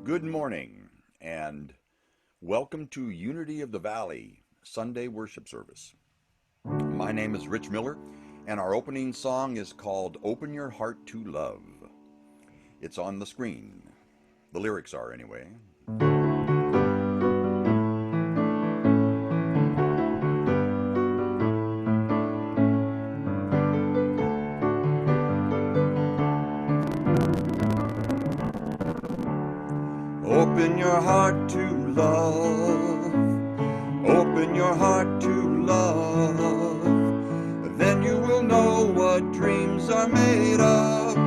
Good morning and welcome to Unity of the Valley Sunday worship service. My name is Rich Miller and our opening song is called Open Your Heart to Love. It's on the screen. The lyrics are anyway. Open your heart to love. Open your heart to love. Then you will know what dreams are made of.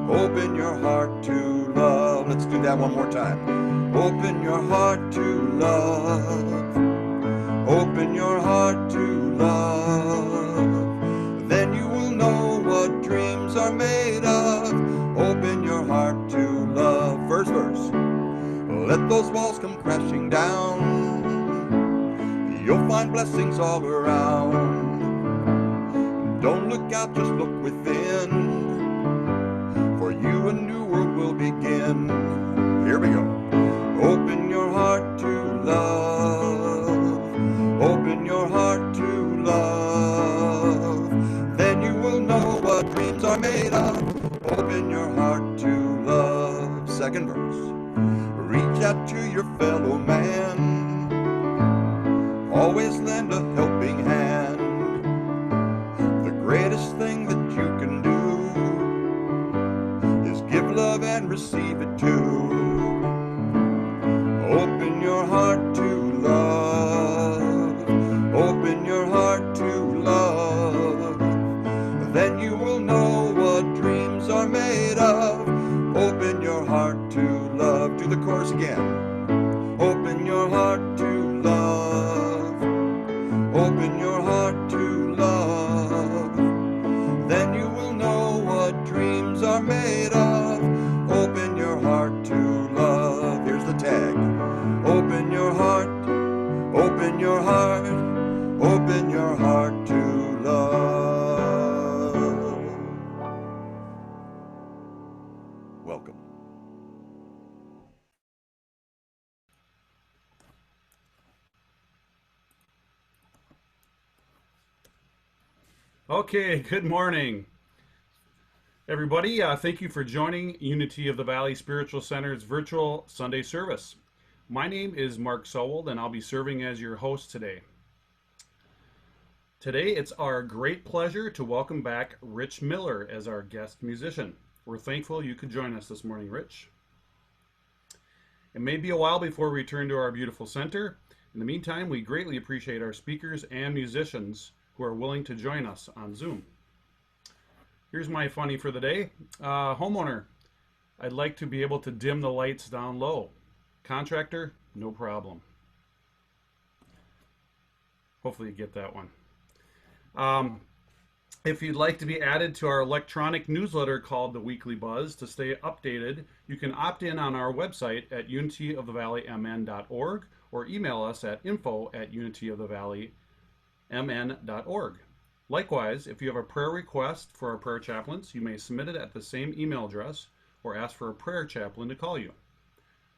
Open your heart to love. Let's do that one more time. Open your heart to love. Open your heart to love. Then you will know what dreams are made of. Open your heart to love. First verse. Let those walls come crashing down. You'll find blessings all around. Don't look out, just look within. For you a new world will begin. Here we go. Open your heart to love. Open your heart to love. Then you will know what dreams are made of. Open your heart to love. Second verse. Reach out to your fellow man. Always lend a helping hand. The greatest thing that you can do is give love and receive it too. Open your heart to love. Open your heart to love. Then you will know what dreams are made of. Open your heart to love. Do the chorus again. Open your heart to love. Open your heart to love. Then you will know what dreams are made of. Open your heart to love. Here's the tag. Open your heart. Open your heart. Open your heart to love. Welcome. Okay, good morning, everybody. Thank you for joining Unity of the Valley Spiritual Center's virtual Sunday service. My name is Mark Sowold, and I'll be serving as your host today. Today, it's our great pleasure to welcome back Rich Miller as our guest musician. We're thankful you could join us this morning, Rich. It may be a while before we return to our beautiful center. In the meantime, we greatly appreciate our speakers and musicians who are willing to join us on Zoom. Here's my funny for the day. Homeowner, I'd like to be able to dim the lights down low. Contractor, no problem. Hopefully you get that one. If you'd like to be added to our electronic newsletter called The Weekly Buzz to stay updated, you can opt in on our website at unityofthevalleymn.org or email us at info@unityofthevalleymn.org. Likewise, if you have a prayer request for our prayer chaplains, you may submit it at the same email address or ask for a prayer chaplain to call you.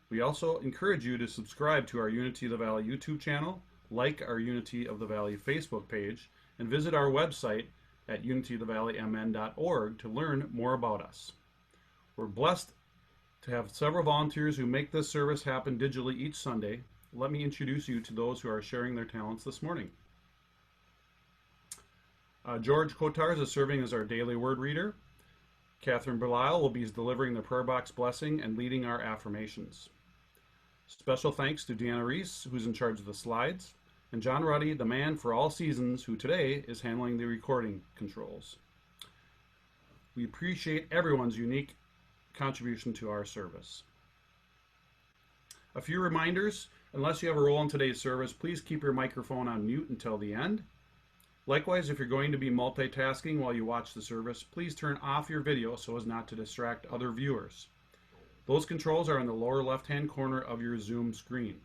We also encourage you to subscribe to our Unity of the Valley YouTube channel, like our Unity of the Valley Facebook page, and visit our website at unityofthevalleymn.org to learn more about us. We're blessed to have several volunteers who make this service happen digitally each Sunday. Let me introduce you to those who are sharing their talents this morning. George Kotars is serving as our daily word reader. Catherine Belisle will be delivering the prayer box blessing and leading our affirmations. Special thanks to Deanna Reese, who's in charge of the slides, and John Ruddy, the man for all seasons, who today is handling the recording controls. We appreciate everyone's unique contribution to our service. A few reminders: unless you have a role in today's service, please keep your microphone on mute until the end. Likewise, if you're going to be multitasking while you watch the service, please turn off your video so as not to distract other viewers. Those controls are in the lower left-hand corner of your Zoom screen.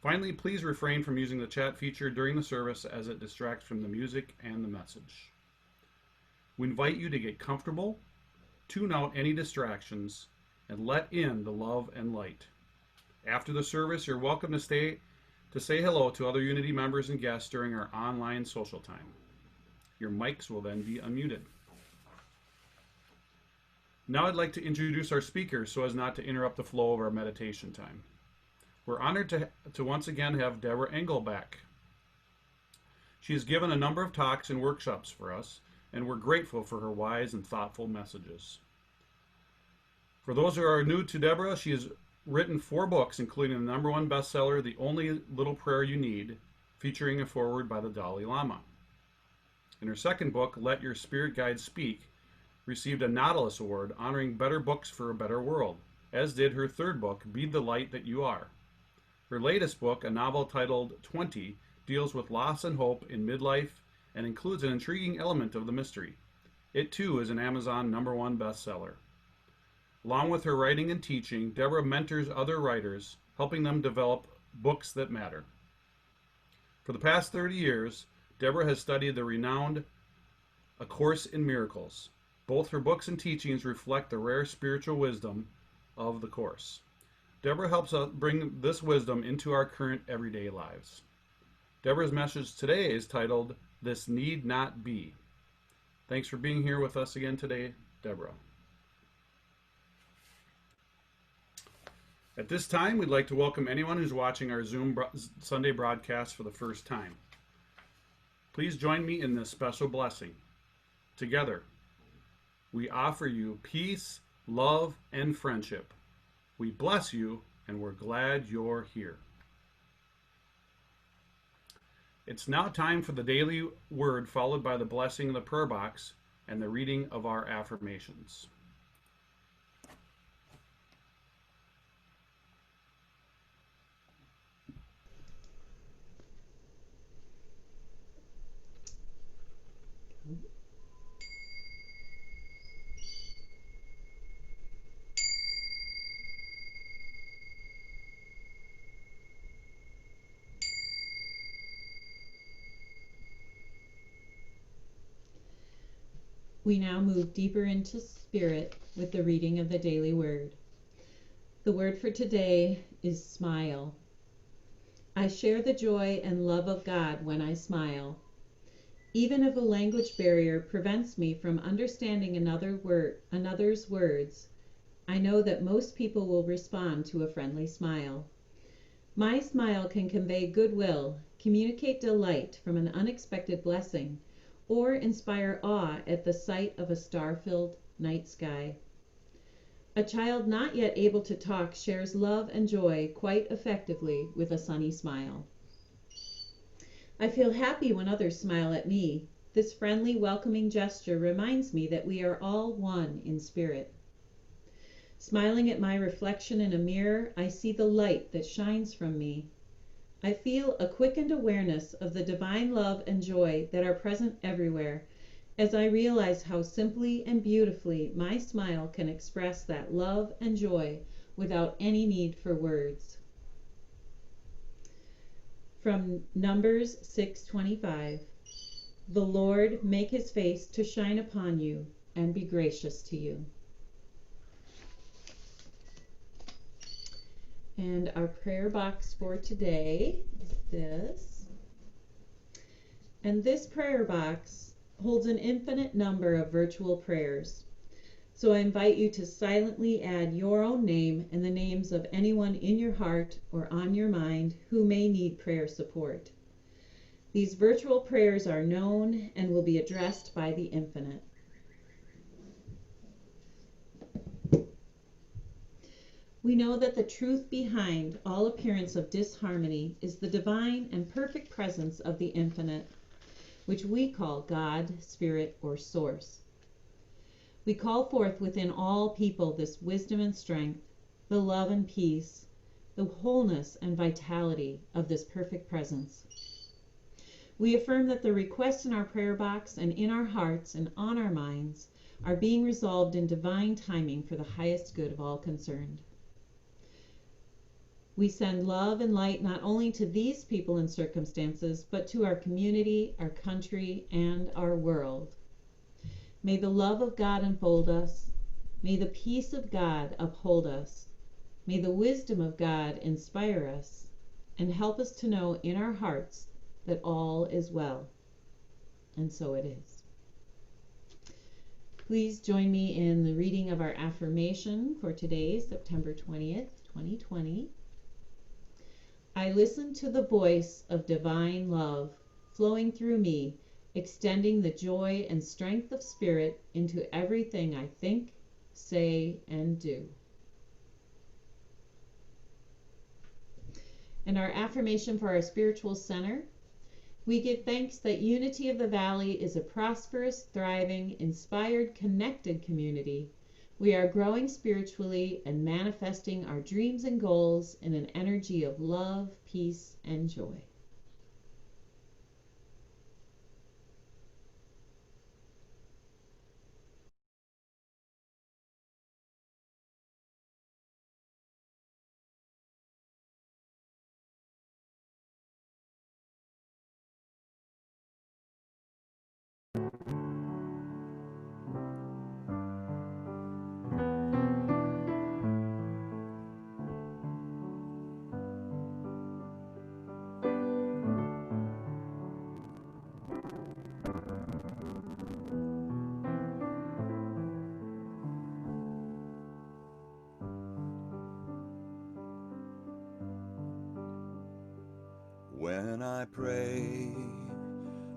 Finally, please refrain from using the chat feature during the service as it distracts from the music and the message. We invite you to get comfortable, tune out any distractions, and let in the love and light. After the service, you're welcome to say hello to other Unity members and guests during our online social time. Your mics will then be unmuted. Now I'd like to introduce our speakers so as not to interrupt the flow of our meditation time. We're honored to once again have Debra Engle back. She has given a number of talks and workshops for us, and we're grateful for her wise and thoughtful messages. For those who are new to Debra, she has written 4 books, including the #1 bestseller, The Only Little Prayer You Need, featuring a foreword by the Dalai Lama. In her second book, Let Your Spirit Guide Speak, received a Nautilus Award honoring better books for a better world, as did her third book, Be the Light That You Are. Her latest book, a novel titled 20, deals with loss and hope in midlife and includes an intriguing element of the mystery. It too is an Amazon #1 bestseller. Along with her writing and teaching, Debra mentors other writers, helping them develop books that matter. For the past 30 years, Debra has studied the renowned A Course in Miracles. Both her books and teachings reflect the rare spiritual wisdom of the Course. Debra helps us bring this wisdom into our current everyday lives. Debra's message today is titled, This Need Not Be. Thanks for being here with us again today, Debra. At this time, we'd like to welcome anyone who's watching our Zoom Sunday broadcast for the first time. Please join me in this special blessing. Together, we offer you peace, love, and friendship. We bless you, and we're glad you're here. It's now time for the daily word, followed by the blessing of the prayer box and the reading of our affirmations. We now move deeper into spirit with the reading of the daily word. The word for today is smile. I share the joy and love of God when I smile. Even if a language barrier prevents me from understanding another's words, I know that most people will respond to a friendly smile. My smile can convey goodwill, communicate delight from an unexpected blessing, or inspire awe at the sight of a star-filled night sky. A child not yet able to talk shares love and joy quite effectively with a sunny smile. I feel happy when others smile at me. This friendly, welcoming gesture reminds me that we are all one in spirit. Smiling at my reflection in a mirror, I see the light that shines from me. I feel a quickened awareness of the divine love and joy that are present everywhere, as I realize how simply and beautifully my smile can express that love and joy without any need for words. From Numbers 6:25, the Lord make his face to shine upon you and be gracious to you. And our prayer box for today is this. And this prayer box holds an infinite number of virtual prayers. So I invite you to silently add your own name and the names of anyone in your heart or on your mind who may need prayer support. These virtual prayers are known and will be addressed by the infinite. We know that the truth behind all appearance of disharmony is the divine and perfect presence of the infinite, which we call God, Spirit, or Source. We call forth within all people this wisdom and strength, the love and peace, the wholeness and vitality of this perfect presence. We affirm that the requests in our prayer box and in our hearts and on our minds are being resolved in divine timing for the highest good of all concerned. We send love and light not only to these people and circumstances, but to our community, our country, and our world. May the love of God enfold us. May the peace of God uphold us. May the wisdom of God inspire us and help us to know in our hearts that all is well. And so it is. Please join me in the reading of our affirmation for today, September 20th, 2020. I listen to the voice of divine love flowing through me, extending the joy and strength of spirit into everything I think, say, and do. And our affirmation for our spiritual center: we give thanks that Unity of the Valley is a prosperous, thriving, inspired, connected community. We are growing spiritually and manifesting our dreams and goals in an energy of love, peace, and joy. When I pray,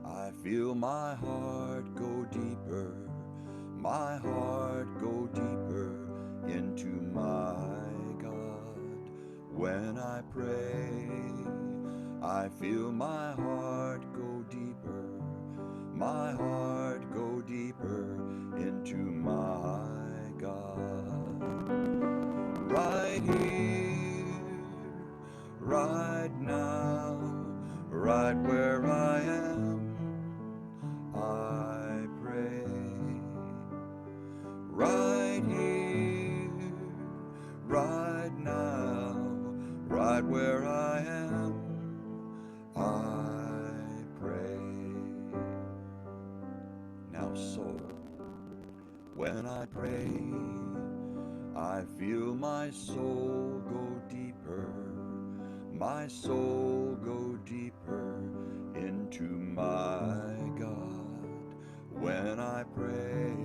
I feel my heart go deeper, my heart go deeper into my God. When I pray, I feel my heart go deeper, my heart go deeper into my God. Right here, right now, right where I am, I pray. Right here, right now, right where I am, I pray. Now soul, when I pray, I feel my soul go deeper, my soul go deeper into my God. When I pray,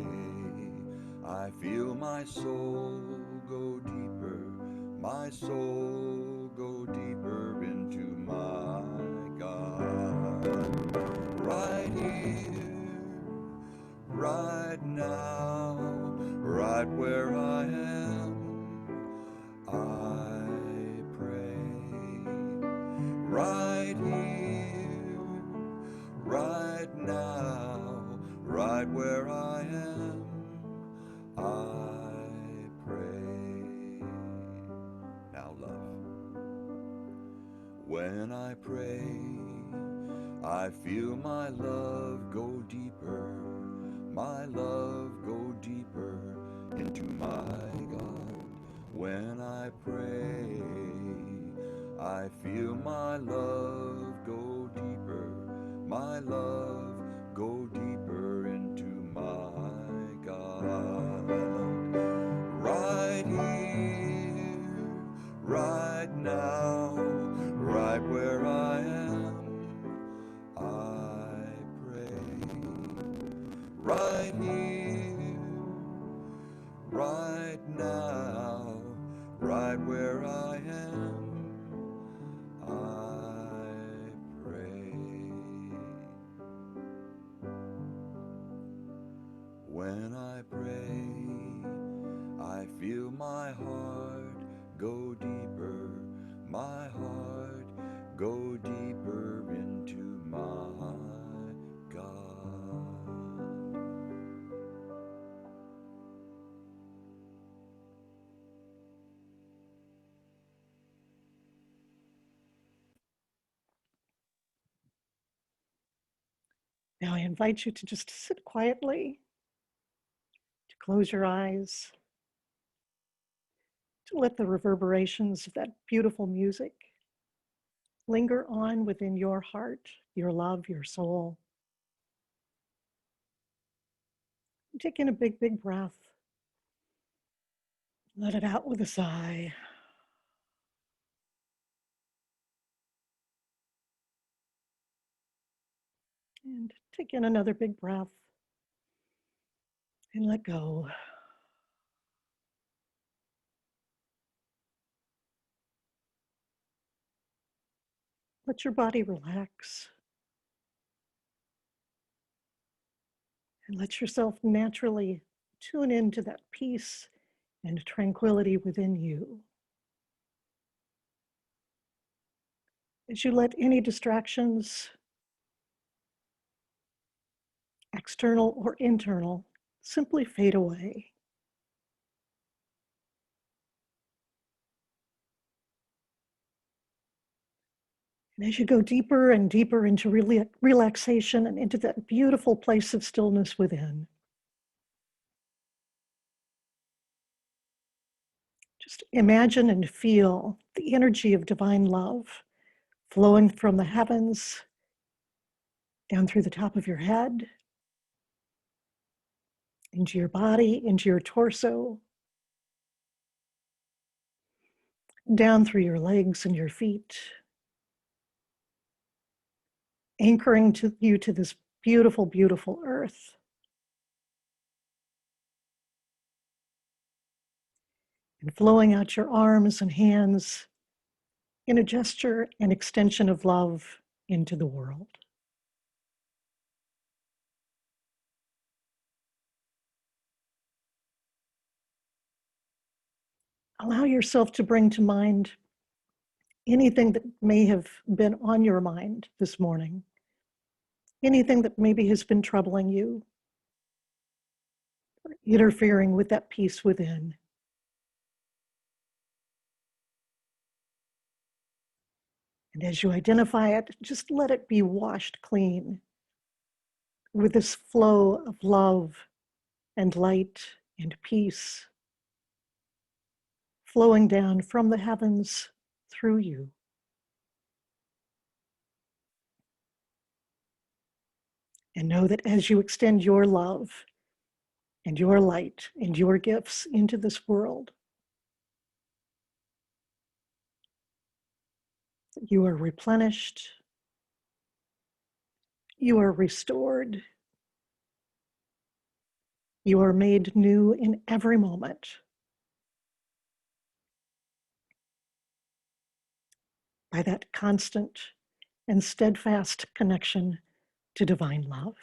I feel my soul go deeper, my soul go deeper into my God. Right here, right now, right where I am, I pray. Right here, right now, right where I am, I pray. Now love. When I pray, I feel my love go deeper, my love go deeper into my God. When I pray, I feel my love go deeper, my love go deeper into my God. Right here, right now, right where I am, I pray. Right here, right now, right where I am, I pray. When I pray, I feel my heart go deeper, my heart go deeper into my God. Now I invite you to just sit quietly, to close your eyes, to let the reverberations of that beautiful music linger on within your heart, your love, your soul. Take in a big, big breath. Let it out with a sigh. And take in another big breath and let go. Let your body relax and let yourself naturally tune into that peace and tranquility within you. As you let any distractions, external or internal, simply fade away. And as you go deeper and deeper into relaxation and into that beautiful place of stillness within, just imagine and feel the energy of divine love flowing from the heavens down through the top of your head, into your body, into your torso, down through your legs and your feet, anchoring you to this beautiful, beautiful earth. And flowing out your arms and hands in a gesture and extension of love into the world. Allow yourself to bring to mind anything that may have been on your mind this morning, anything that maybe has been troubling you, or interfering with that peace within. And as you identify it, just let it be washed clean with this flow of love and light and peace flowing down from the heavens through you. And know that as you extend your love and your light and your gifts into this world, you are replenished, you are restored, you are made new in every moment by that constant and steadfast connection to divine love.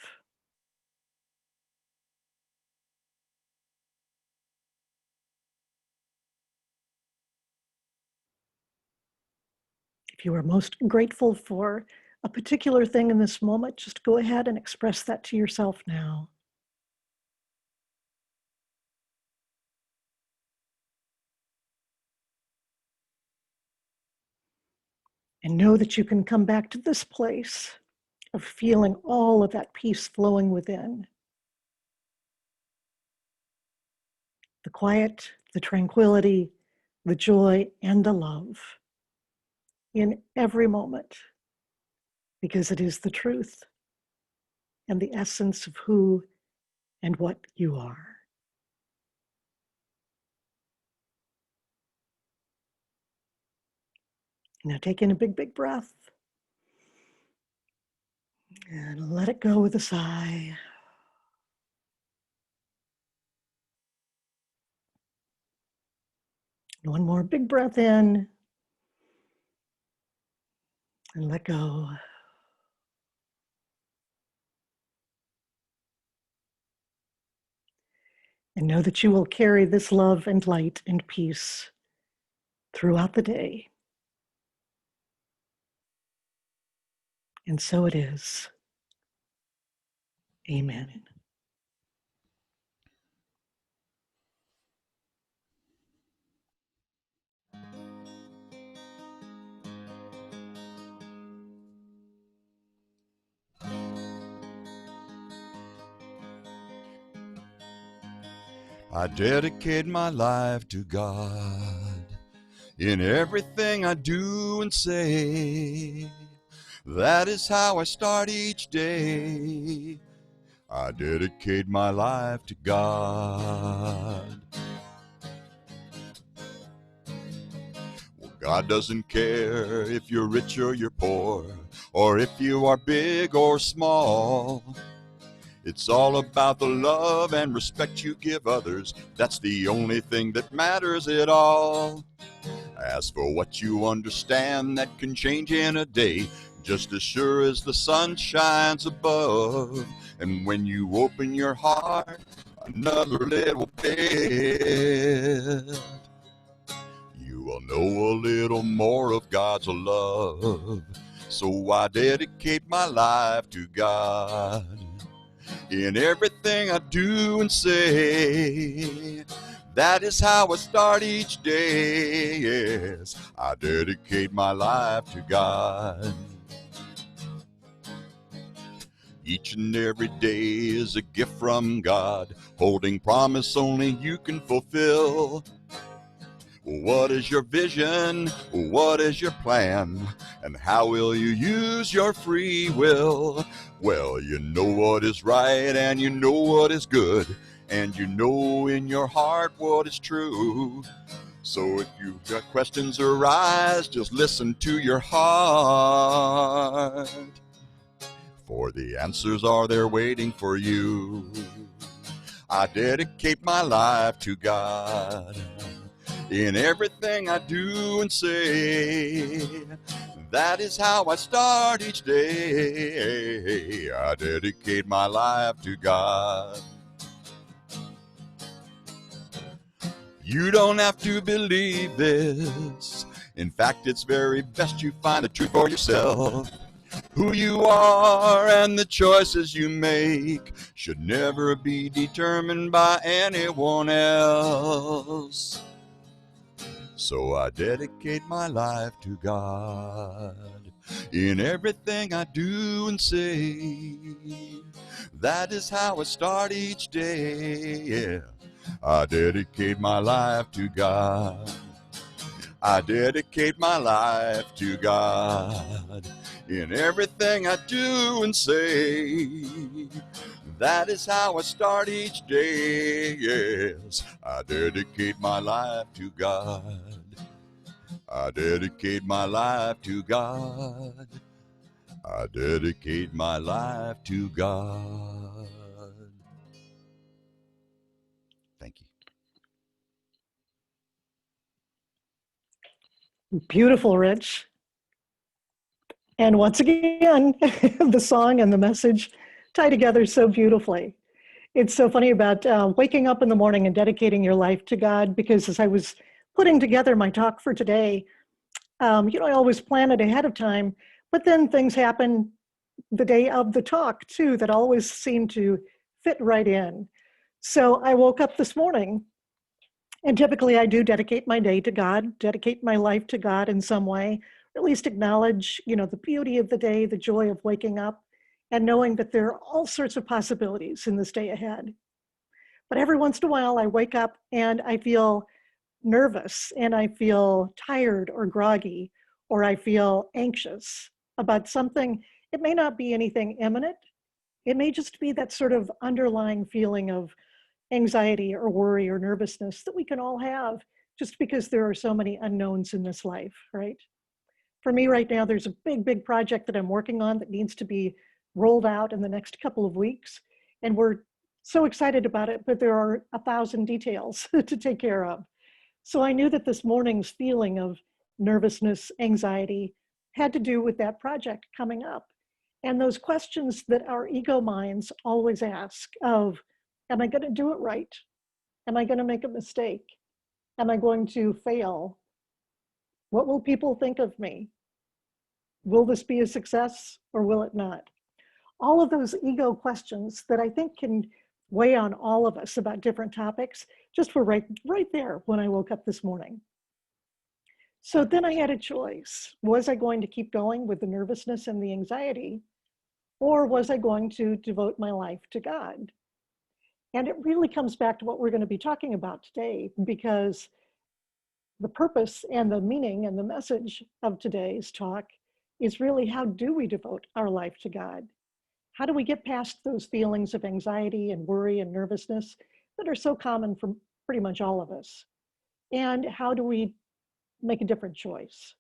If you are most grateful for a particular thing in this moment, just go ahead and express that to yourself now. And know that you can come back to this place of feeling all of that peace flowing within. The quiet, the tranquility, the joy, and the love in every moment, because it is the truth and the essence of who and what you are. Now take in a big, big breath and let it go with a sigh. One more big breath in and let go. And know that you will carry this love and light and peace throughout the day. And so it is. Amen. I dedicate my life to God in everything I do and say. That is how I start each day. I dedicate my life to God. Well, God doesn't care if you're rich or you're poor, or if you are big or small. It's all about the love and respect you give others. That's the only thing that matters at all. As for what you understand, that can change in a day, just as sure as the sun shines above. And when you open your heart another little bit, you will know a little more of God's love. So I dedicate my life to God in everything I do and say. That is how I start each day. Yes, I dedicate my life to God. Each and every day is a gift from God, holding promise only you can fulfill. What is your vision? What is your plan? And how will you use your free will? Well, you know what is right and you know what is good, and you know in your heart what is true. So if you've got questions arise, just listen to your heart, for the answers are there waiting for you. I dedicate my life to God in everything I do and say. That is how I start each day. I dedicate my life to God. You don't have to believe this. In fact, it's very best you find the truth for yourself. Who you are and the choices you make should never be determined by anyone else. So I dedicate my life to God in everything I do and say. That is how I start each day. Yeah. I dedicate my life to God. I dedicate my life to God in everything I do and say. That is how I start each day. Yes, I dedicate my life to God. I dedicate my life to God. I dedicate my life to God. Thank you. Beautiful, Rich. And once again, the song and the message tie together so beautifully. It's so funny about waking up in the morning and dedicating your life to God, because as I was putting together my talk for today, I always plan it ahead of time, but then things happen the day of the talk too that always seem to fit right in. So I woke up this morning, and typically I do dedicate my day to God, dedicate my life to God in some way, or at least acknowledge, the beauty of the day, the joy of waking up, and knowing that there are all sorts of possibilities in this day ahead. But every once in a while I wake up and I feel nervous and I feel tired or groggy, or I feel anxious about something. It may not be anything imminent. It may just be that sort of underlying feeling of anxiety or worry or nervousness that we can all have, just because there are so many unknowns in this life, right? For me right now, there's a big project that I'm working on that needs to be rolled out in the next couple of weeks. And we're so excited about it, but there are 1,000 details to take care of. So I knew that this morning's feeling of nervousness, anxiety, had to do with that project coming up. And those questions that our ego minds always ask of, am I going to do it right? Am I going to make a mistake? Am I going to fail? What will people think of me? Will this be a success or will it not? All of those ego questions that I think can weigh on all of us about different topics just were right there when I woke up this morning. So then I had a choice. Was I going to keep going with the nervousness and the anxiety, or was I going to devote my life to God? And it really comes back to what we're going to be talking about today, because the purpose and the meaning and the message of today's talk is really, how do we devote our life to God? How do we get past those feelings of anxiety and worry and nervousness that are so common for pretty much all of us? And how do we make a different choice?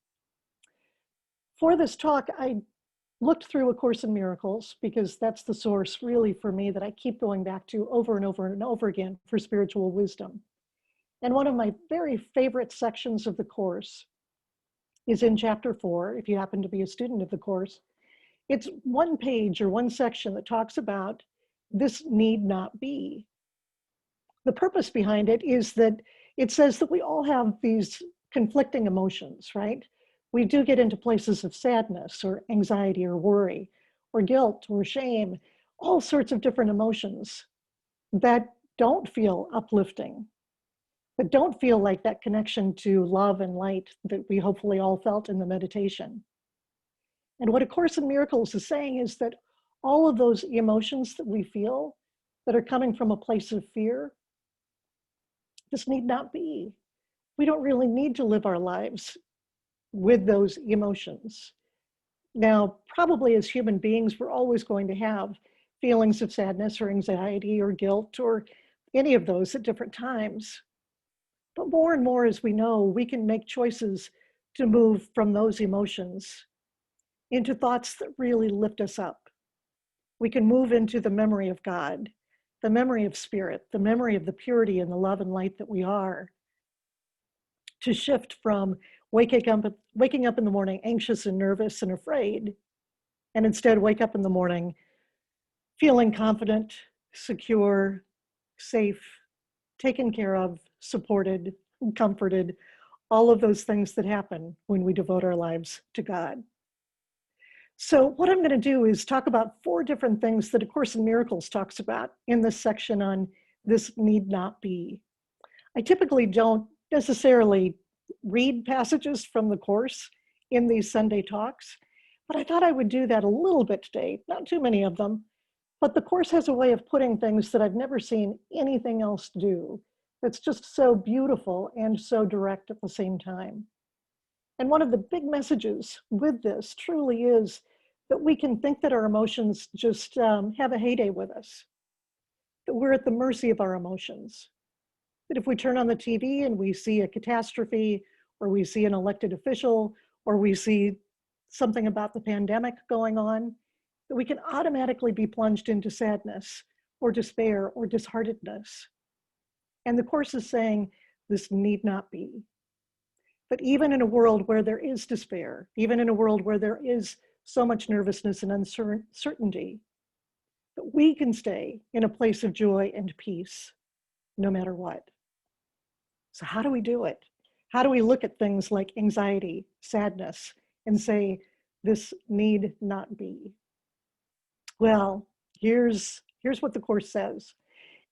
For this talk, I looked through A Course in Miracles, because that's the source really for me that I keep going back to over and over and over again for spiritual wisdom. And one of my very favorite sections of the Course is in Chapter 4, if you happen to be a student of the Course. It's one page or one section that talks about this need not be. The purpose behind it is that it says that we all have these conflicting emotions, right? We do get into places of sadness or anxiety or worry or guilt or shame, all sorts of different emotions that don't feel uplifting, that don't feel like that connection to love and light that we hopefully all felt in the meditation. And what A Course in Miracles is saying is that all of those emotions that we feel that are coming from a place of fear, this need not be. We don't really need to live our lives with those emotions. Now, probably as human beings, we're always going to have feelings of sadness or anxiety or guilt or any of those at different times. But more and more, as we know, we can make choices to move from those emotions into thoughts that really lift us up. We can move into the memory of God, the memory of spirit, the memory of the purity and the love and light that we are, to shift from waking up in the morning anxious and nervous and afraid, and instead wake up in the morning feeling confident, secure, safe, taken care of, supported, comforted, all of those things that happen when we devote our lives to God. So what I'm going to do is talk about 4 different things that A Course in Miracles talks about in this section on this need not be. I typically don't necessarily read passages from the Course in these Sunday talks, but I thought I would do that a little bit today, not too many of them, but the Course has a way of putting things that I've never seen anything else do. That's just so beautiful and so direct at the same time. And one of the big messages with this truly is that we can think that our emotions just have a heyday with us, that we're at the mercy of our emotions. That if we turn on the TV and we see a catastrophe, or we see an elected official, or we see something about the pandemic going on, that we can automatically be plunged into sadness or despair or disheartedness. And the Course is saying this need not be. But even in a world where there is despair, even in a world where there is so much nervousness and uncertainty, that we can stay in a place of joy and peace no matter what. So how do we do it? How do we look at things like anxiety, sadness, and say, this need not be? Well, here's what the Course says.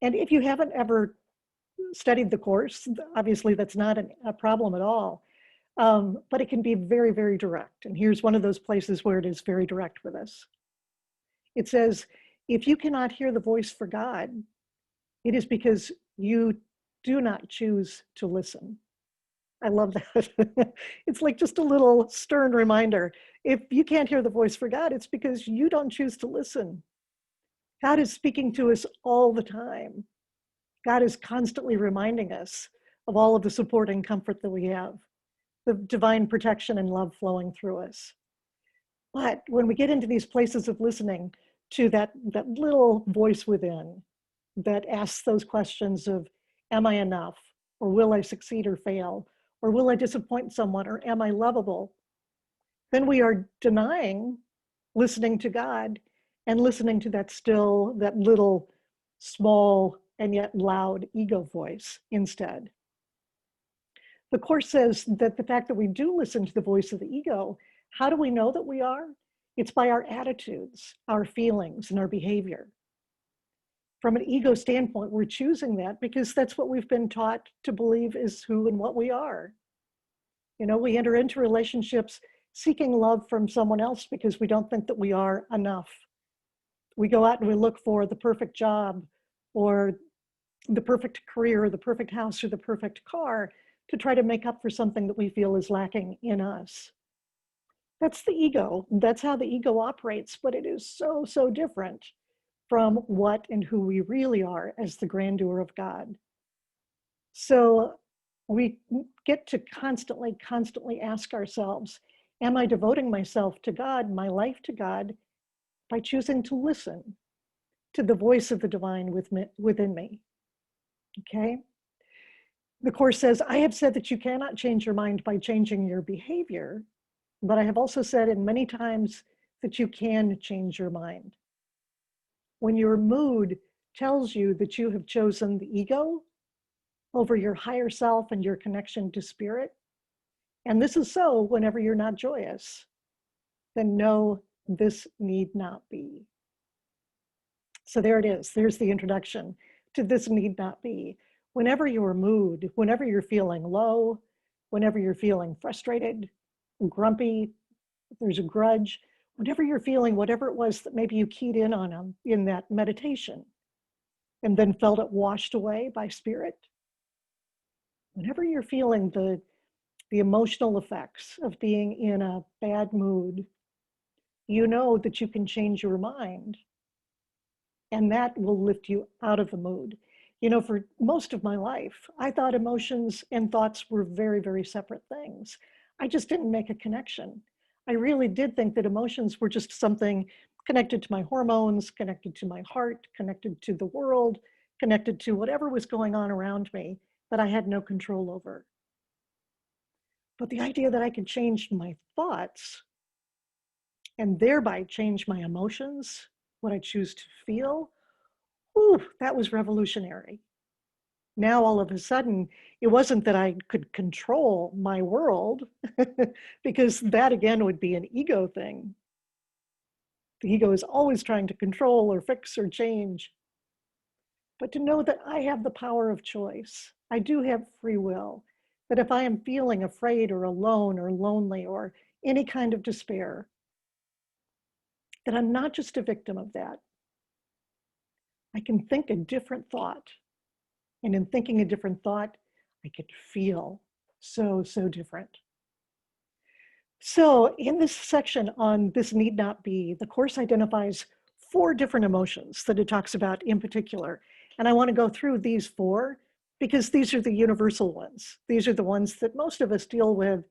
And if you haven't ever studied the Course, obviously that's not a problem at all. But it can be very, very direct. And here's one of those places where it is very direct with us. It says, if you cannot hear the voice for God, it is because you do not choose to listen. I love that. It's like just a little stern reminder. If you can't hear the voice for God, it's because you don't choose to listen. God is speaking to us all the time. God is constantly reminding us of all of the support and comfort that we have, the divine protection and love flowing through us. But when we get into these places of listening to that little voice within that asks those questions of, am I enough? Or will I succeed or fail? Or will I disappoint someone? Or am I lovable? Then we are denying listening to God and listening to that little small and yet loud ego voice instead. The Course says that the fact that we do listen to the voice of the ego, how do we know that we are? It's by our attitudes, our feelings, and our behavior. From an ego standpoint, we're choosing that because that's what we've been taught to believe is who and what we are. You know, we enter into relationships seeking love from someone else because we don't think that we are enough. We go out and we look for the perfect job or the perfect career or the perfect house or the perfect car to try to make up for something that we feel is lacking in us. That's the ego. That's how the ego operates, but it is so, so different from what and who we really are as the grandeur of God. So we get to constantly ask ourselves, am I devoting myself to God, my life to God, by choosing to listen to the voice of the divine within me? Okay? The Course says, I have said that you cannot change your mind by changing your behavior, but I have also said in many times that you can change your mind. When your mood tells you that you have chosen the ego over your higher self and your connection to spirit, and this is so whenever you're not joyous, then know this need not be. So there it is. There's the introduction to this need not be. Whenever your mood, whenever you're feeling low, whenever you're feeling frustrated, grumpy, there's a grudge, whenever you're feeling whatever it was that maybe you keyed in on in that meditation and then felt it washed away by spirit, whenever you're feeling the emotional effects of being in a bad mood, you know that you can change your mind and that will lift you out of the mood. You know, for most of my life, I thought emotions and thoughts were very, very separate things. I just didn't make a connection. I really did think that emotions were just something connected to my hormones, connected to my heart, connected to the world, connected to whatever was going on around me that I had no control over. But the idea that I could change my thoughts and thereby change my emotions, what I choose to feel, whew, that was revolutionary. Now, all of a sudden, it wasn't that I could control my world, because that again would be an ego thing. The ego is always trying to control or fix or change. But to know that I have the power of choice, I do have free will, that if I am feeling afraid or alone or lonely or any kind of despair, that I'm not just a victim of that. I can think a different thought. And in thinking a different thought, I could feel so, so different. So in this section on this need not be, the Course identifies 4 different emotions that it talks about in particular. And I want to go through these 4 because these are the universal ones. These are the ones that most of us deal with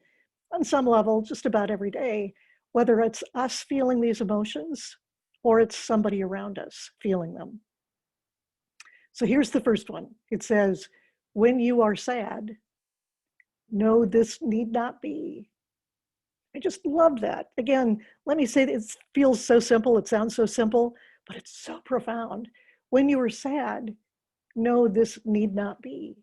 on some level just about every day, whether it's us feeling these emotions or it's somebody around us feeling them. So here's the first one. It says, when you are sad, know this need not be. I just love that. Again, let me say that it feels so simple. It sounds so simple, but it's so profound. When you are sad, know this need not be.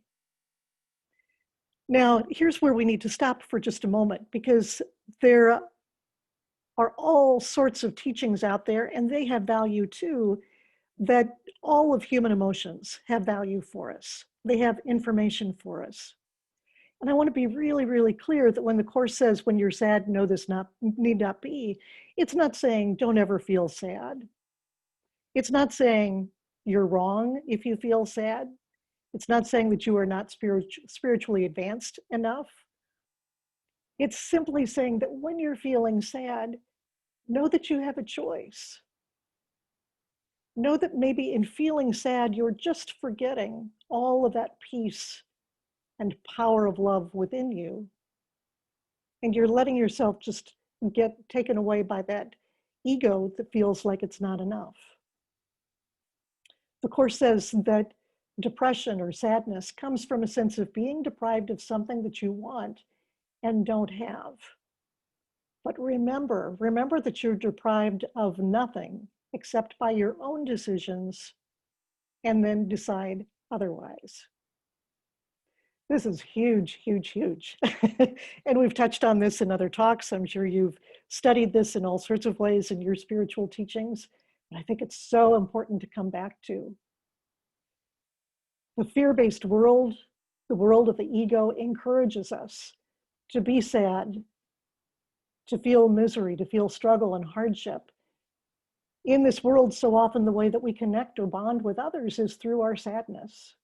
Now, here's where we need to stop for just a moment, because there are all sorts of teachings out there, and they have value too, that all of human emotions have value for us. They have information for us. And I want to be really, really clear that when the Course says, when you're sad, know this need not be, it's not saying don't ever feel sad. It's not saying you're wrong if you feel sad. It's not saying that you are not spiritually advanced enough. It's simply saying that when you're feeling sad, know that you have a choice. Know that maybe in feeling sad, you're just forgetting all of that peace and power of love within you. And you're letting yourself just get taken away by that ego that feels like it's not enough. The Course says that depression or sadness comes from a sense of being deprived of something that you want and don't have. But remember that you're deprived of nothing except by your own decisions and then decide otherwise. This is huge, huge, huge. And we've touched on this in other talks. I'm sure you've studied this in all sorts of ways in your spiritual teachings. But I think it's so important to come back to. The fear-based world, the world of the ego, encourages us to be sad, to feel misery, to feel struggle and hardship. In this world, so often the way that we connect or bond with others is through our sadness.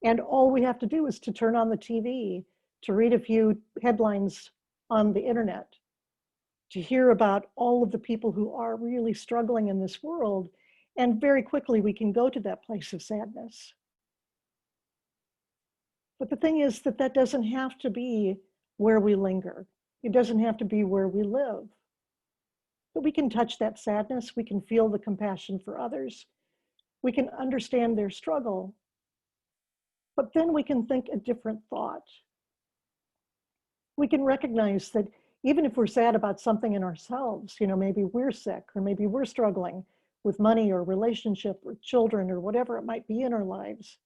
And all we have to do is to turn on the TV, to read a few headlines on the internet, to hear about all of the people who are really struggling in this world. And very quickly we can go to that place of sadness. But the thing is that that doesn't have to be where we linger. It doesn't have to be where we live. But we can touch that sadness. We can feel the compassion for others. We can understand their struggle. But then we can think a different thought. We can recognize that even if we're sad about something in ourselves, maybe we're sick, or maybe we're struggling with money or relationship or children or whatever it might be in our lives,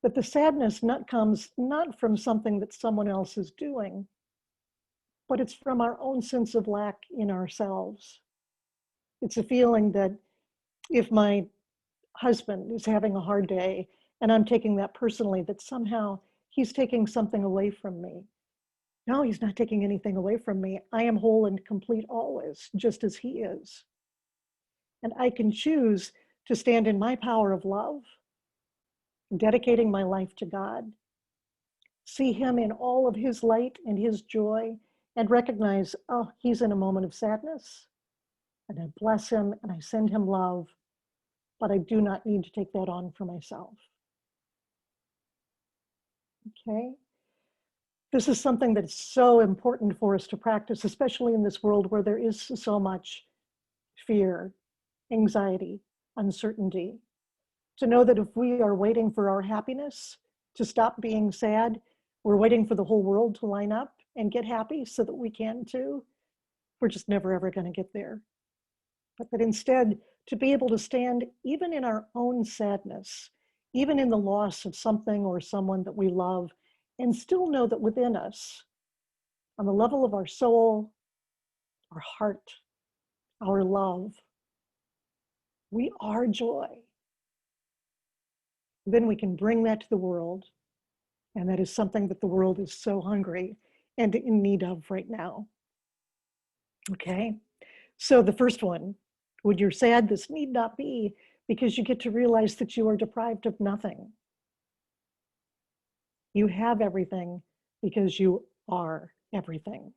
that the sadness comes not from something that someone else is doing, but it's from our own sense of lack in ourselves. It's a feeling that if my husband is having a hard day and I'm taking that personally, that somehow he's taking something away from me. No, he's not taking anything away from me. I am whole and complete always, just as he is. And I can choose to stand in my power of love, dedicating my life to God, see him in all of his light and his joy, and recognize, oh, he's in a moment of sadness. And I bless him and I send him love, but I do not need to take that on for myself. Okay? This is something that's so important for us to practice, especially in this world where there is so much fear, anxiety, uncertainty. To know that if we are waiting for our happiness to stop being sad, we're waiting for the whole world to line up and get happy so that we can too, we're just never ever going to get there. But that instead, to be able to stand even in our own sadness, even in the loss of something or someone that we love, and still know that within us, on the level of our soul, our heart, our love, we are joy. Then we can bring that to the world. And that is something that the world is so hungry and in need of right now. Okay, so the first one, when you're sad, this need not be, because you get to realize that you are deprived of nothing. You have everything because you are everything.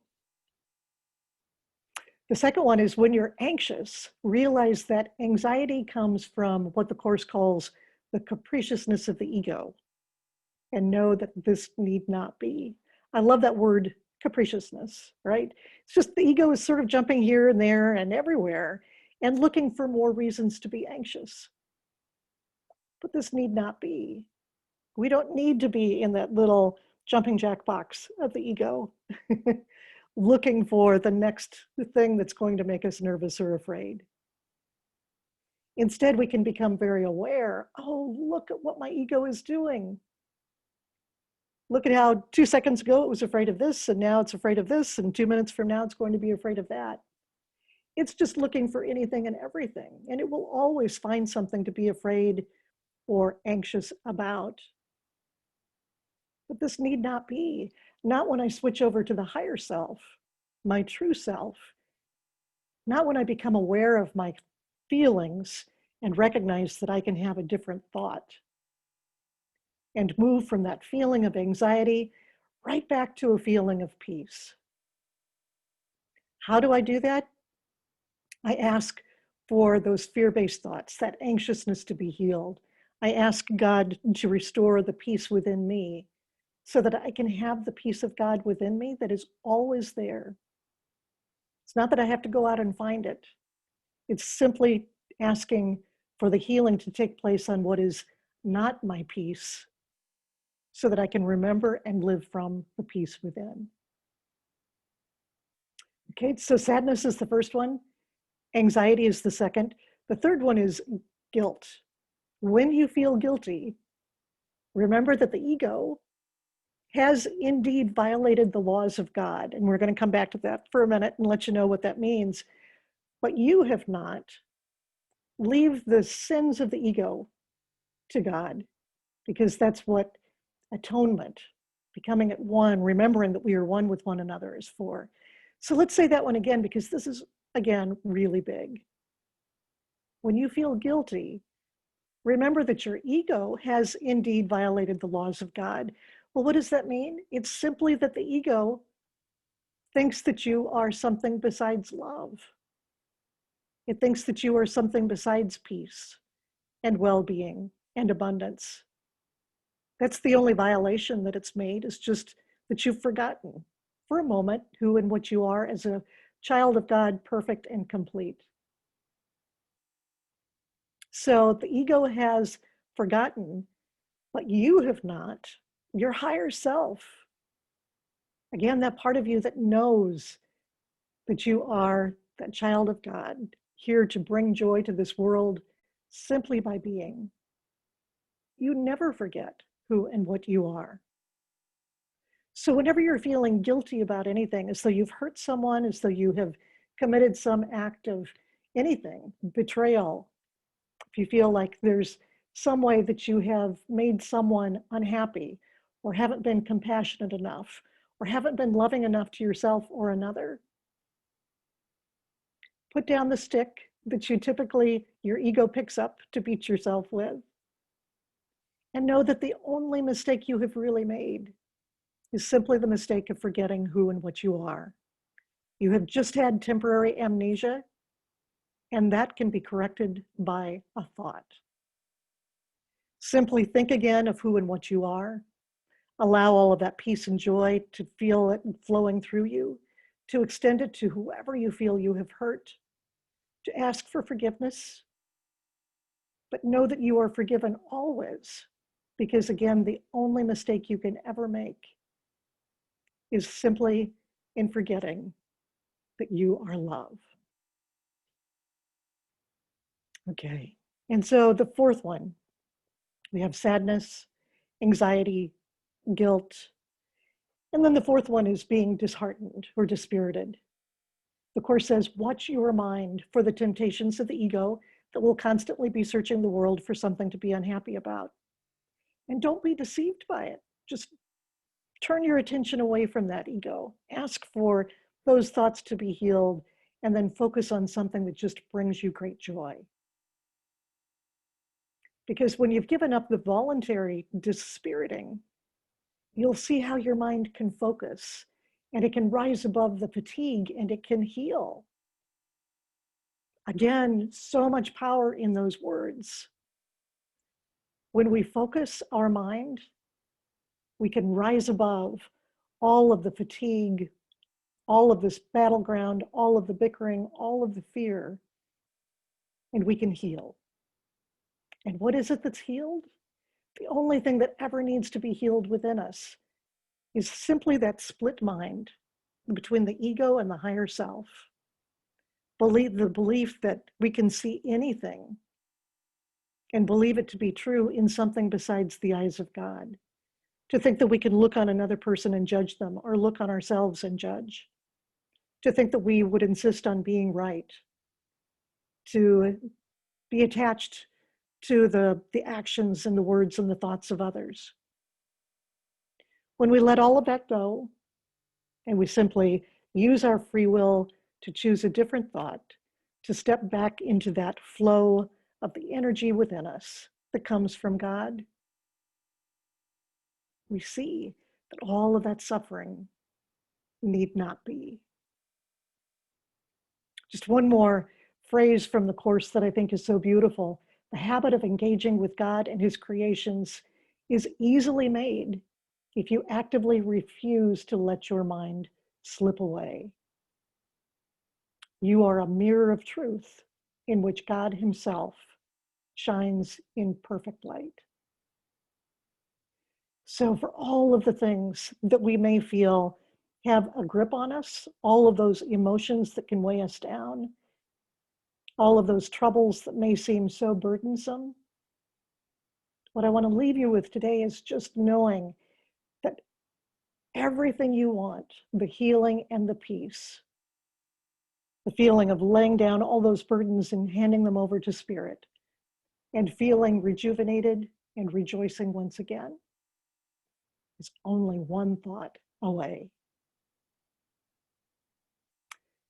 The second one is when you're anxious, realize that anxiety comes from what the Course calls the capriciousness of the ego, and know that this need not be. I love that word, capriciousness, right? It's just the ego is sort of jumping here and there and everywhere and looking for more reasons to be anxious. But this need not be. We don't need to be in that little jumping jack box of the ego, looking for the next thing that's going to make us nervous or afraid. Instead, we can become very aware. Oh, look at what my ego is doing. Look at how 2 seconds ago it was afraid of this, and now it's afraid of this, and 2 minutes from now it's going to be afraid of that. It's just looking for anything and everything, and it will always find something to be afraid or anxious about. But this need not be. Not when I switch over to the higher self, my true self. Not when I become aware of my feelings and recognize that I can have a different thought and move from that feeling of anxiety right back to a feeling of peace. How do I do that? I ask for those fear-based thoughts, that anxiousness to be healed. I ask God to restore the peace within me so that I can have the peace of God within me that is always there. It's not that I have to go out and find it. It's simply asking for the healing to take place on what is not my peace so that I can remember and live from the peace within. Okay, so sadness is the first one. Anxiety is the second. The third one is guilt. When you feel guilty, remember that the ego has indeed violated the laws of God. And we're going to come back to that for a minute and let you know what that means. But you have not. Leave the sins of the ego to God, because that's what atonement, becoming at one, remembering that we are one with one another, is for. So let's say that one again, because this is, again, really big. When you feel guilty, remember that your ego has indeed violated the laws of God. Well, what does that mean? It's simply that the ego thinks that you are something besides love. It thinks that you are something besides peace and well-being and abundance. That's the only violation that it's made, is just that you've forgotten for a moment who and what you are as a child of God, perfect and complete. So the ego has forgotten, but you have not. Your higher self, again, that part of you that knows that you are that child of God, here to bring joy to this world simply by being. You never forget who and what you are. So whenever you're feeling guilty about anything, as though you've hurt someone, as though you have committed some act of anything, betrayal, if you feel like there's some way that you have made someone unhappy, or haven't been compassionate enough, or haven't been loving enough to yourself or another, put down the stick that your ego picks up to beat yourself with. And know that the only mistake you have really made is simply the mistake of forgetting who and what you are. You have just had temporary amnesia, and that can be corrected by a thought. Simply think again of who and what you are. Allow all of that peace and joy to feel it flowing through you, to extend it to whoever you feel you have hurt, to ask for forgiveness, but know that you are forgiven always, because again, the only mistake you can ever make is simply in forgetting that you are love. Okay, and so the fourth one, we have sadness, anxiety, guilt, and then the fourth one is being disheartened or dispirited. The Course says, watch your mind for the temptations of the ego that will constantly be searching the world for something to be unhappy about. And don't be deceived by it. Just turn your attention away from that ego. Ask for those thoughts to be healed, and then focus on something that just brings you great joy. Because when you've given up the voluntary dispiriting, you'll see how your mind can focus, and it can rise above the fatigue, and it can heal. Again, so much power in those words. When we focus our mind, we can rise above all of the fatigue, all of this battleground, all of the bickering, all of the fear, and we can heal. And what is it that's healed? The only thing that ever needs to be healed within us is simply that split mind between the ego and the higher self. The belief that we can see anything and believe it to be true in something besides the eyes of God. To think that we can look on another person and judge them, or look on ourselves and judge. To think that we would insist on being right. To be attached to the actions and the words and the thoughts of others. When we let all of that go, and we simply use our free will to choose a different thought, to step back into that flow of the energy within us that comes from God, we see that all of that suffering need not be. Just one more phrase from the Course that I think is so beautiful. The habit of engaging with God and His creations is easily made if you actively refuse to let your mind slip away. You are a mirror of truth in which God Himself shines in perfect light. So for all of the things that we may feel have a grip on us, all of those emotions that can weigh us down, all of those troubles that may seem so burdensome. What I want to leave you with today is just knowing that everything you want, the healing and the peace, the feeling of laying down all those burdens and handing them over to Spirit, and feeling rejuvenated and rejoicing once again, is only one thought away.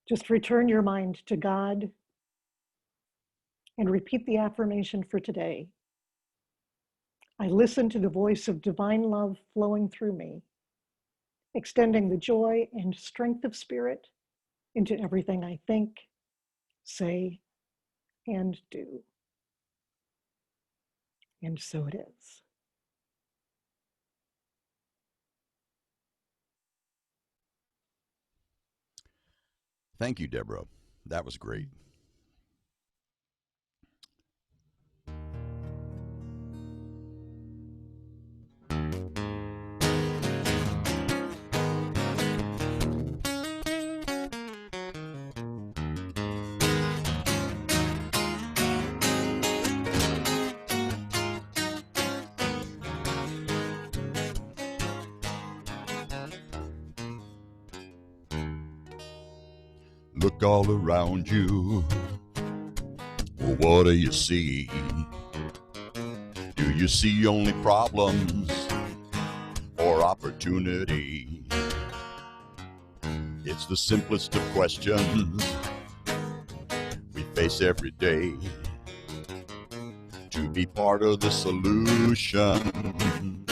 Just return your mind to God and repeat the affirmation for today. I listen to the voice of divine love flowing through me, extending the joy and strength of Spirit into everything I think, say, and do. And so it is. Thank you, Debra. That was great. Look all around you. Well, what do you see? Do you see only problems or opportunity? It's the simplest of questions we face every day. To be part of the solution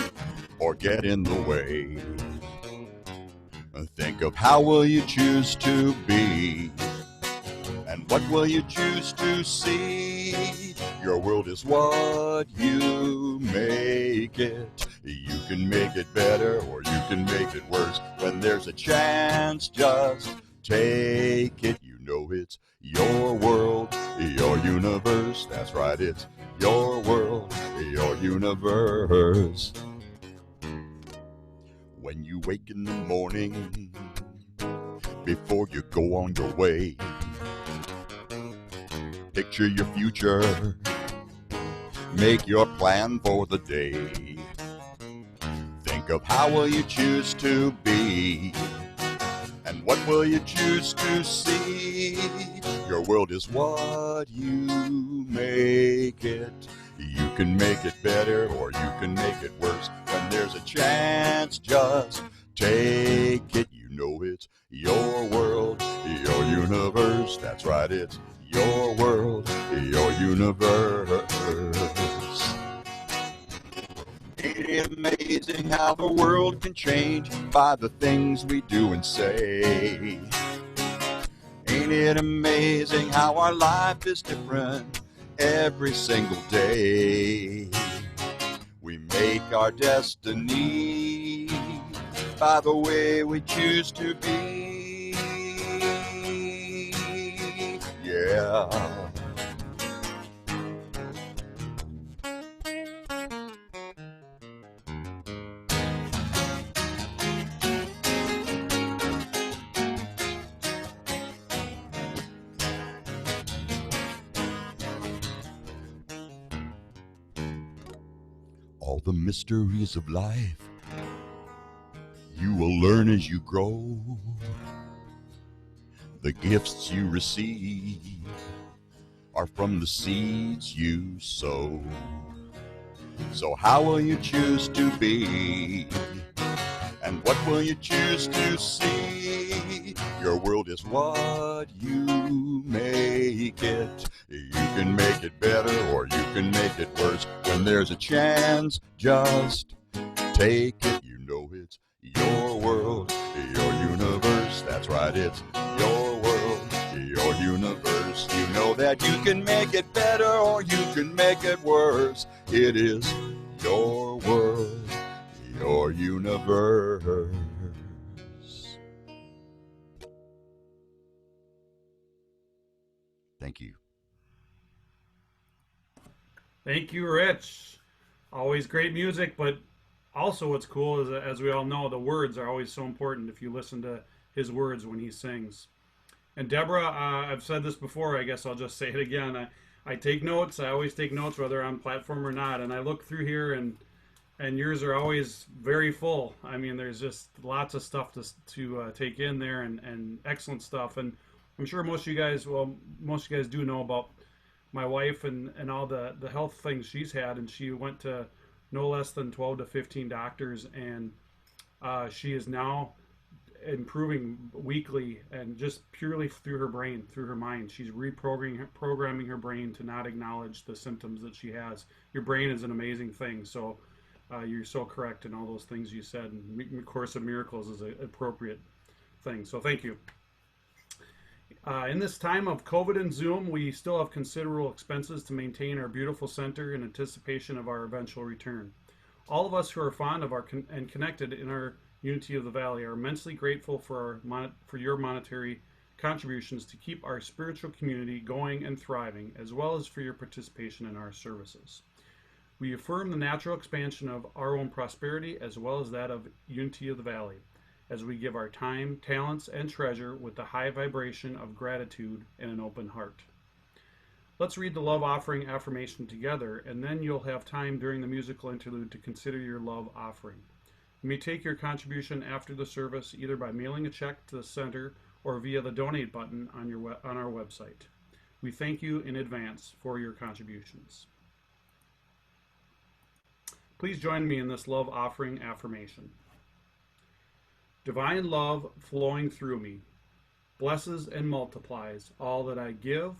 or get in the way. Think of how will you choose to be, and what will you choose to see? Your world is what you make it. You can make it better or you can make it worse. When there's a chance, just take it. You know it's your world, your universe. That's right, it's your world, your universe. When you wake in the morning, before you go on your way, picture your future, make your plan for the day. Think of how will you choose to be, and what will you choose to see? Your world is what you make it. You can make it better or you can make it worse. When there's a chance, just take it. You know it's your world, your universe. That's right, it's your world, your universe. Ain't it amazing how the world can change by the things we do and say? Ain't it amazing how our life is different every single day? We make our destiny by the way we choose to be. Yeah. All the mysteries of life you will learn as you grow. The gifts you receive are from the seeds you sow. So how will you choose to be? And what will you choose to see? Your world is what you make it. You can make it better or you can make it worse. When there's a chance, just take it. You know it's your world, your universe. That's right, it's your world, your universe. You know that you can make it better or you can make it worse. It is your world, your universe. Thank you. Thank you, Rich. Always great music, but also what's cool is that, as we all know, the words are always so important if you listen to his words when he sings. And Deborah, I've said this before. I guess I'll just say it again. I take notes. I always take notes, whether I'm on platform or not. And I look through here, and yours are always very full. I mean, there's just lots of stuff to take in there, and excellent stuff. And I'm sure most of you guys, well, most of you guys do know about my wife and all the health things she's had, and she went to no less than 12 to 15 doctors, and she is now improving weekly, and just purely through her brain, through her mind. She's programming her brain to not acknowledge the symptoms that she has. Your brain is an amazing thing, so you're so correct in all those things you said, and Course of Miracles is an appropriate thing, so thank you. In this time of COVID and Zoom, we still have considerable expenses to maintain our beautiful center in anticipation of our eventual return. All of us who are fond of and connected in our Unity of the Valley are immensely grateful for your monetary contributions to keep our spiritual community going and thriving, as well as for your participation in our services. We affirm the natural expansion of our own prosperity as well as that of Unity of the Valley, as we give our time, talents, and treasure with the high vibration of gratitude and an open heart. Let's read the love offering affirmation together, and then you'll have time during the musical interlude to consider your love offering. You may take your contribution after the service, either by mailing a check to the center or via the donate button on our website. We thank you in advance for your contributions. Please join me in this love offering affirmation. Divine love flowing through me blesses and multiplies all that I give,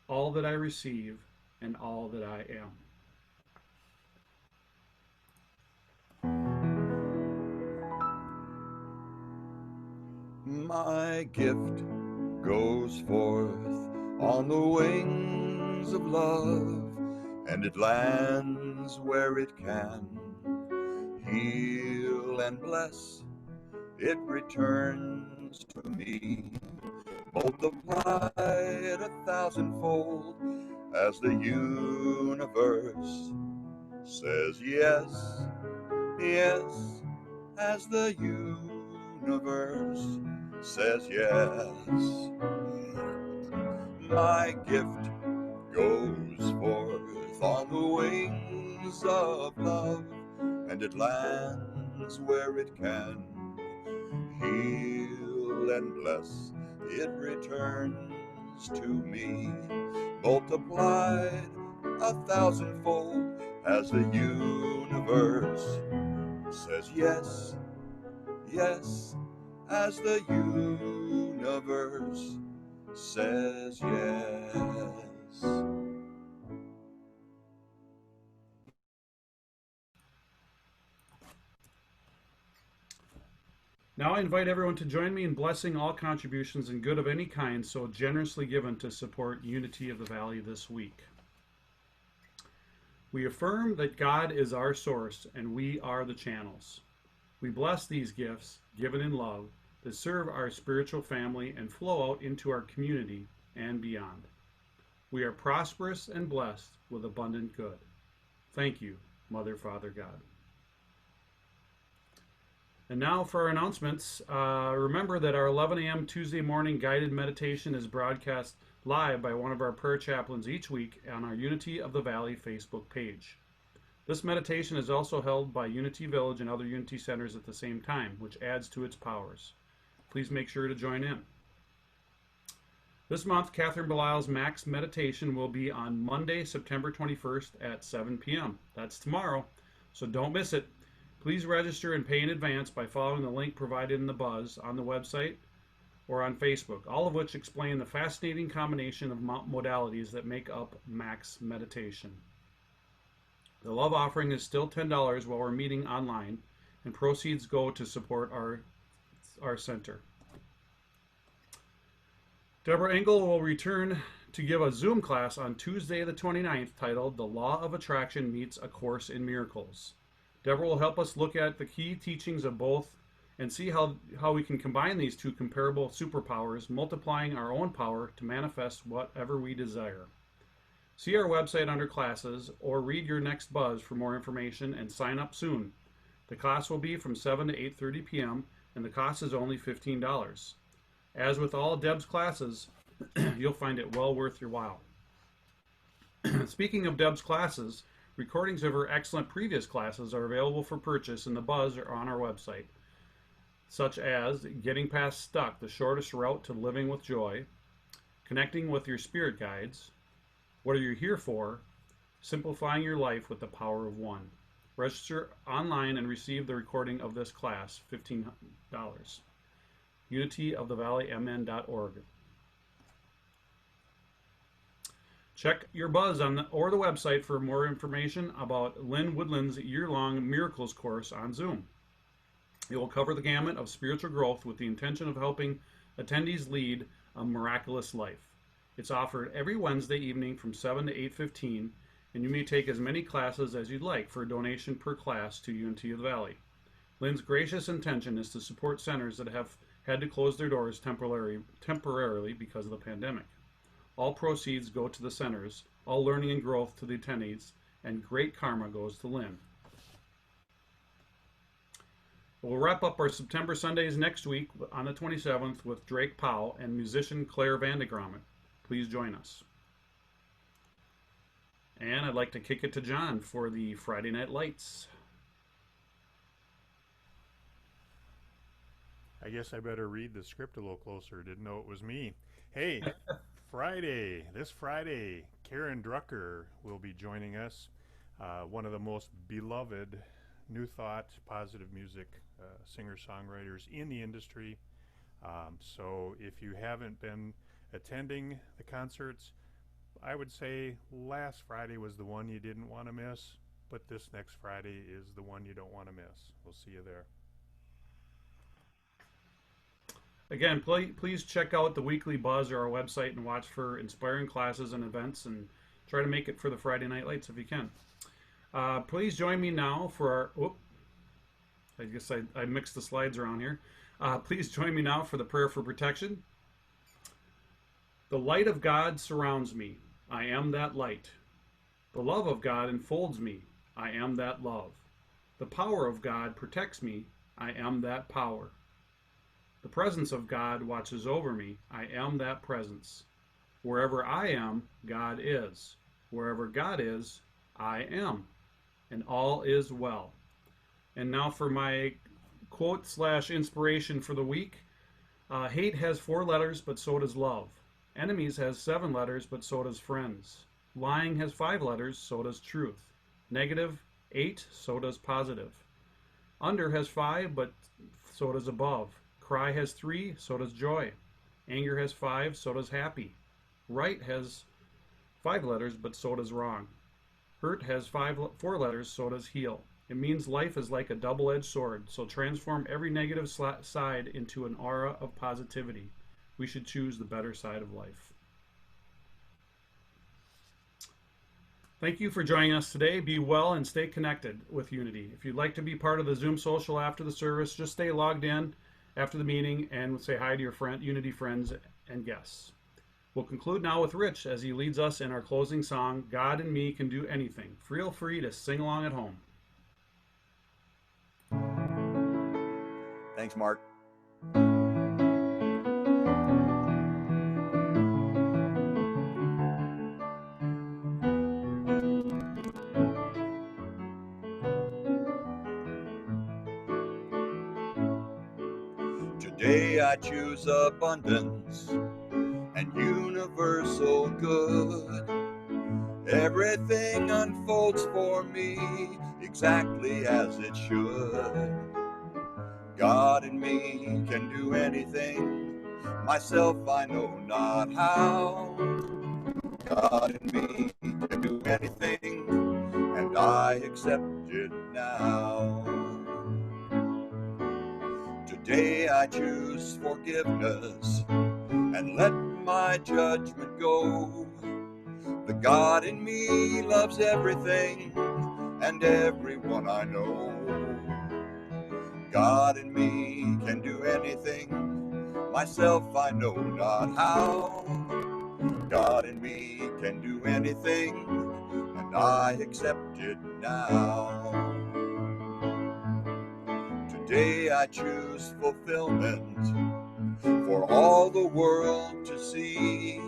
all that I receive, and all that I am. My gift goes forth on the wings of love, and it lands where it can. Heal and bless, it returns to me, multiplied 1,000-fold, as the universe says yes, yes, as the universe says yes. My gift goes forth on the wings of love, and it lands where it can. Heal and bless, it returns to me, multiplied 1,000-fold, as the universe says yes, yes, as the universe says yes. Now I invite everyone to join me in blessing all contributions and good of any kind so generously given to support Unity of the Valley this week. We affirm that God is our source and we are the channels. We bless these gifts, given in love, that serve our spiritual family and flow out into our community and beyond. We are prosperous and blessed with abundant good. Thank you, Mother, Father, God. And now for our announcements. Remember that our 11 a.m. Tuesday morning guided meditation is broadcast live by one of our prayer chaplains each week on our Unity of the Valley Facebook page. This meditation is also held by Unity Village and other Unity centers at the same time, which adds to its powers. Please make sure to join in. This month, Catherine Belisle's Max Meditation will be on Monday, September 21st at 7 p.m. That's tomorrow, so don't miss it. Please register and pay in advance by following the link provided in the buzz on the website or on Facebook, all of which explain the fascinating combination of modalities that make up Max Meditation. The love offering is still $10 while we're meeting online, and proceeds go to support our center. Debra Engle will return to give a Zoom class on Tuesday the 29th titled The Law of Attraction Meets A Course in Miracles. Debra will help us look at the key teachings of both and see how we can combine these two comparable superpowers, multiplying our own power to manifest whatever we desire. See our website under classes or read your next buzz for more information and sign up soon. The class will be from 7 to 8:30 p.m. and the cost is only $15. As with all Deb's classes, you'll find it well worth your while. Speaking of Deb's classes, recordings of her excellent previous classes are available for purchase in the Buzz or on our website, such as Getting Past Stuck, the shortest route to living with joy, Connecting with your spirit guides, What are you here for, Simplifying your life with the power of one. Register online and receive the recording of this class, $15. unityofthevalley.mn.org. Check your Buzz or the website for more information about Lynn Woodland's year-long Miracles course on Zoom. It will cover the gamut of spiritual growth with the intention of helping attendees lead a miraculous life. It's offered every Wednesday evening from 7 to 8:15, and you may take as many classes as you'd like for a donation per class to Unity of the Valley. Lynn's gracious intention is to support centers that have had to close their doors temporarily because of the pandemic. All proceeds go to the centers, all learning and growth to the attendees, and great karma goes to Lynn. We'll wrap up our September Sundays next week on the 27th with Drake Powell and musician Claire Vandegrommet. Please join us. And I'd like to kick it to John for the Friday Night Lights. I guess I better read the script a little closer. Didn't know it was me. Hey, this Friday, Karen Drucker will be joining us, one of the most beloved New Thought, positive music singer-songwriters in the industry. So if you haven't been attending the concerts, I would say last Friday was the one you didn't want to miss, but this next Friday is the one you don't want to miss. We'll see you there. Again, please check out the weekly Buzz or our website and watch for inspiring classes and events, and try to make it for the Friday Night Lights if you can. Please join me now for our... I guess I mixed the slides around here. Please join me now for the prayer for protection. The light of God surrounds me. I am that light. The love of God enfolds me. I am that love. The power of God protects me. I am that power. The presence of God watches over me. I am that presence. Wherever I am, God is. Wherever God is, I am. And all is well. And now for my quote/inspiration for the week. Hate has 4 letters, but so does love. Enemies has 7 letters, but so does friends. Lying has 5 letters, so does truth. Negative, 8, so does positive. Under has 5, but so does above. Cry has 3, so does joy. Anger has 5, so does happy. Right has 5 letters, but so does wrong. Hurt has 4 letters, so does heal. It means life is like a double-edged sword, so transform every negative side into an aura of positivity. We should choose the better side of life. Thank you for joining us today. Be well and stay connected with Unity. If you'd like to be part of the Zoom social after the service, just stay logged in after the meeting and say hi to your Unity friends and guests. We'll conclude now with Rich as he leads us in our closing song, God and Me Can Do Anything. Feel free to sing along at home. Thanks, Mark. Today I choose abundance and universal good. Everything unfolds for me exactly as it should. God and me can do anything, myself I know not how. God and me can do anything, and I accept it now. Today I choose forgiveness and let my judgment go. The God in me loves everything and everyone I know. God in me can do anything, myself I know not how. God in me can do anything, and I accept it now. Today I choose fulfillment for all the world to see.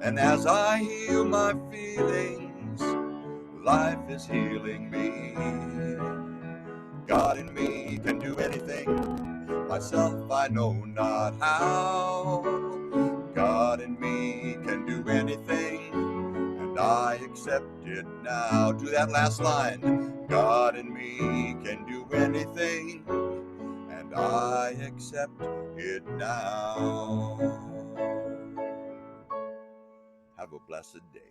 And as I heal my feelings, life is healing me. God in me can do anything, myself I know not how. God in me can do anything, and I accept it now. Do that last line. God in me can do anything, and I accept it now. Have a blessed day.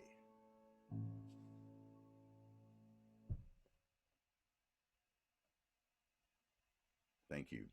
Thank you.